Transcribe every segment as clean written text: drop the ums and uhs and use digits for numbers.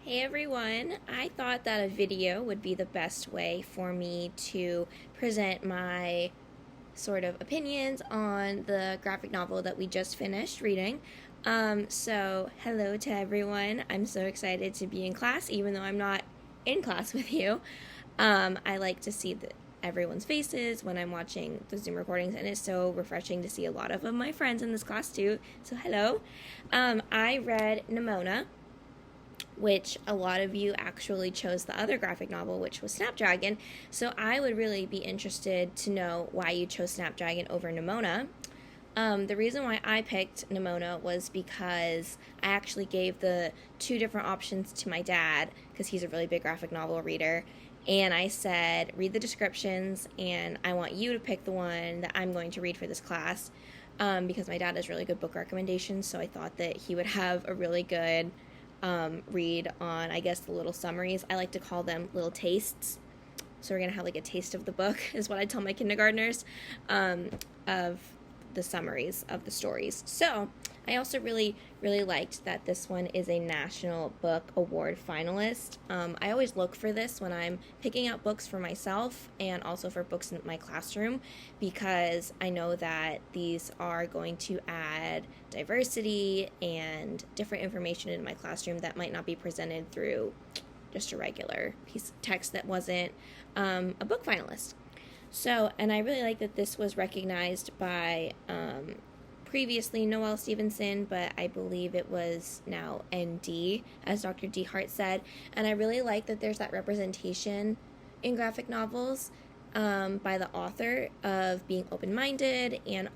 Hey everyone, I thought that a video would be the best way for me to present my sort of opinions on the graphic novel that we just finished reading. So hello to everyone. I'm so excited to be in class, even though I'm not in class with you. I like to see everyone's faces when I'm watching the Zoom recordings, and it's so refreshing to see a lot of my friends in this class too. So hello. I read Nimona, which a lot of you actually chose the other graphic novel, which was Snapdragon. So I would really be interested to know why you chose Snapdragon over Nimona. The reason why I picked Nimona was because I actually gave the two different options to my dad, because he's a really big graphic novel reader. And I said, read the descriptions, and I want you to pick the one that I'm going to read for this class, because my dad has really good book recommendations, so I thought that he would have a really good read on, I guess, the little summaries. I like to call them little tastes. So we're going to have like a taste of the book, is what I tell my kindergartners, of the summaries of the stories. So I also really liked that this one is a National Book Award finalist. I always look for this when I'm picking out books for myself and also for books in my classroom, because I know that these are going to add diversity and different information in my classroom that might not be presented through just a regular piece of text that wasn't a book finalist. So, and I really like that this was recognized by previously Noelle Stevenson, but I believe it was now ND, as Dr. DeHart said. And I really like that there's that representation in graphic novels by the author of being open-minded and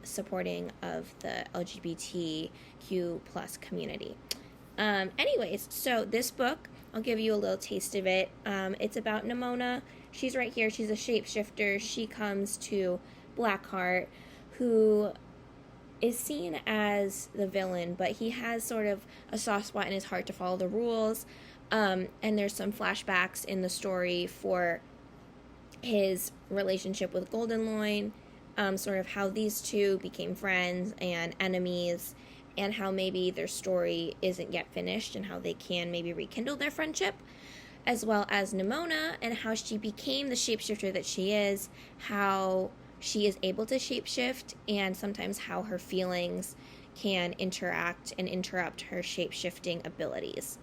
supporting of the LGBTQ plus community. Anyways, so this book, I'll give you a little taste of it. It's about Nimona. She's right here. She's a shapeshifter. She comes to Blackheart, who is seen as the villain, but he has sort of a soft spot in his heart to follow the rules. And there's some flashbacks in the story for his relationship with Goldenloin, sort of how these two became friends and enemies, and how maybe their story isn't yet finished and how they can maybe rekindle their friendship, as well as Nimona and how she became the shapeshifter that she is, how she is able to shapeshift, and sometimes how her feelings can interact and interrupt her shapeshifting abilities.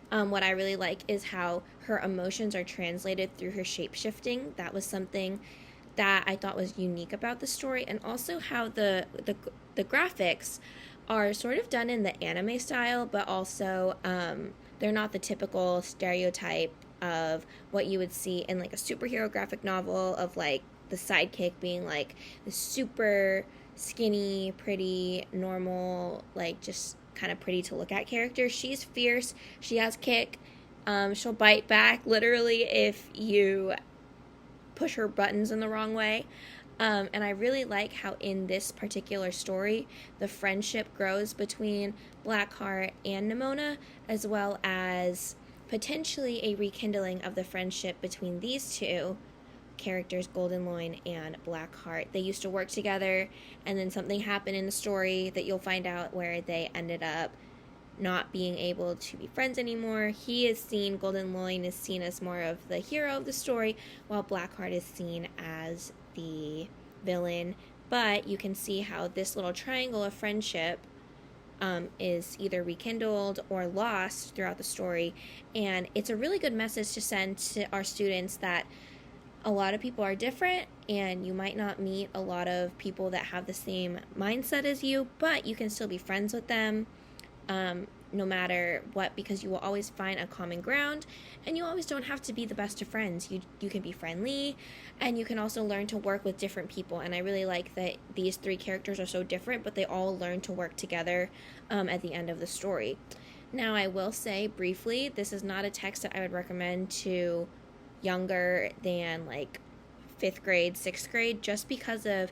What I really like is how her emotions are translated through her shapeshifting. That was something that I thought was unique about the story, and also how the graphics are sort of done in the anime style, but also they're not the typical stereotype of what you would see in like a superhero graphic novel, of like the sidekick being like the super skinny, pretty, normal, like just kind of pretty to look at character. She's fierce. She has kick. She'll bite back literally if you push her buttons in the wrong way. And I really like how in this particular story, the friendship grows between Blackheart and Nimona, as well as potentially a rekindling of the friendship between these two characters, Goldenloin and Blackheart. They used to work together, and then something happened in the story that you'll find out where they ended up not being able to be friends anymore. Goldenloin is seen as more of the hero of the story, while Blackheart is seen as the villain. But you can see how this little triangle of friendship is either rekindled or lost throughout the story. And it's a really good message to send to our students that a lot of people are different, and you might not meet a lot of people that have the same mindset as you, but you can still be friends with them no matter what, because you will always find a common ground, and you always don't have to be the best of friends. You can be friendly, and you can also learn to work with different people. And I really like that these three characters are so different, but they all learn to work together at the end of the story. Now, I will say briefly, this is not a text that I would recommend to younger than like 5th grade, 6th grade, just because of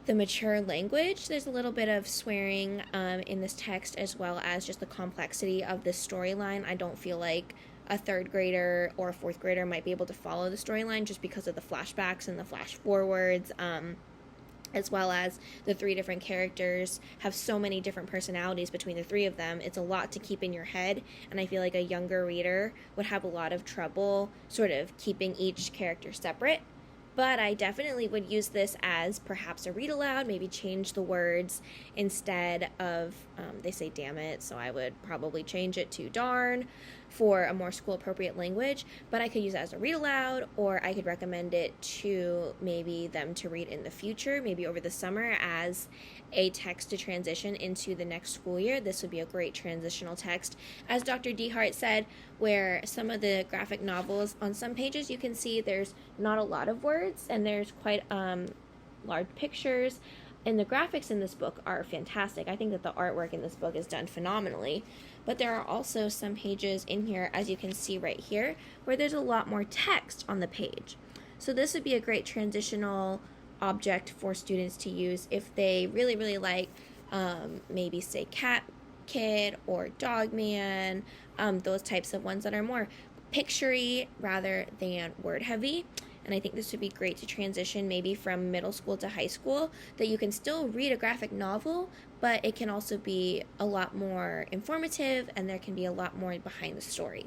the mature language. There's a little bit of swearing in this text, as well as just the complexity of this storyline. I don't feel like a 3rd grader or a 4th grader might be able to follow the storyline just because of the flashbacks and the flash forwards. as well as the 3 different characters have so many different personalities between the 3 of them. It's a lot to keep in your head, and I feel like a younger reader would have a lot of trouble sort of keeping each character separate. But I definitely would use this as perhaps a read aloud, maybe change the words instead of, they say damn it, so I would probably change it to darn for a more school appropriate language. But I could use it as a read aloud, or I could recommend it to maybe them to read in the future, maybe over the summer as a text to transition into the next school year. This would be a great transitional text. As Dr. DeHart said, where some of the graphic novels, on some pages you can see there's not a lot of words and there's quite large pictures, and the graphics in this book are fantastic. I think that the artwork in this book is done phenomenally. But there are also some pages in here, as you can see right here, where there's a lot more text on the page. So this would be a great transitional object for students to use if they really, really like maybe say Cat Kid or Dog Man, those types of ones that are more picture-y rather than word-heavy. And I think this would be great to transition maybe from middle school to high school, that you can still read a graphic novel, but it can also be a lot more informative and there can be a lot more behind the story.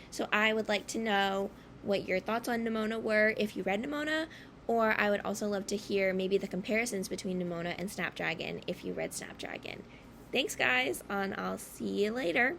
So I would like to know what your thoughts on Nimona were if you read Nimona, or I would also love to hear maybe the comparisons between Nimona and Snapdragon if you read Snapdragon. Thanks guys, and I'll see you later.